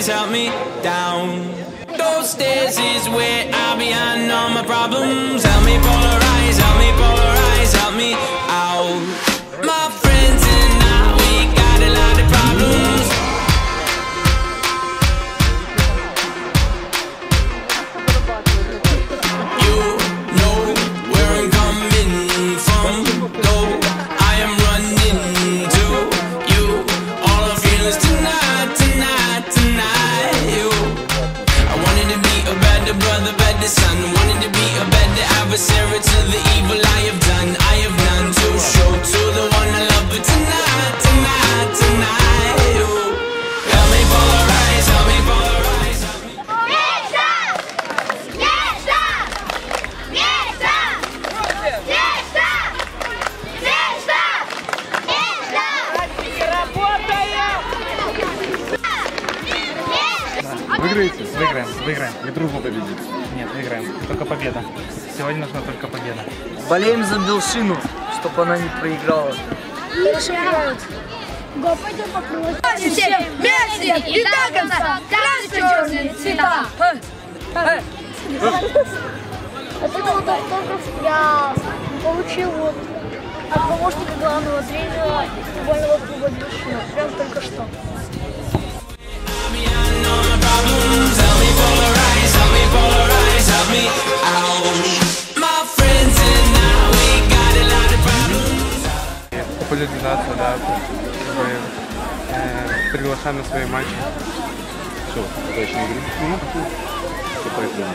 help me down. Those stairs is where I behind all my problems. Help me polarize, help me out. My friends and I, we got a lot of problems. You know where I'm coming from, though I am running to you. All I feel is tonight, tonight, tonight. You, I wanted to be a better brother, better son. Wanted to be a better adversary to the evil I have done. I have none to show to the one I love, but tonight, tonight, tonight. You, help me polarize, help me polarize, help me. Выиграете? Выиграем. И дружно победить. Нет, выиграем. Только победа. Сегодня нужна только победа. Болеем за Белшину, чтобы она не проиграла. Го, пойдем попробуем. Все вместе и до конца. Красно-черные цвета. Это вот автограф я получил вот от помощника главного тренера футбольного клуба Белшина. Прям только что. Популяризация, да, приглашаем на свои матчи. Все, удачной игры. Все поэтому.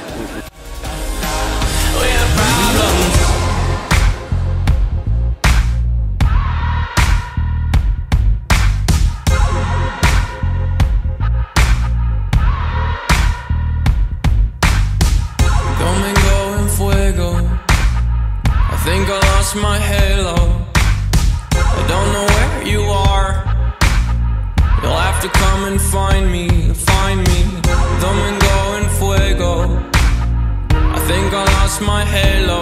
I think I lost my halo. I don't know where you are. You'll have to come and find me. Domingo en fuego. I think I lost my halo.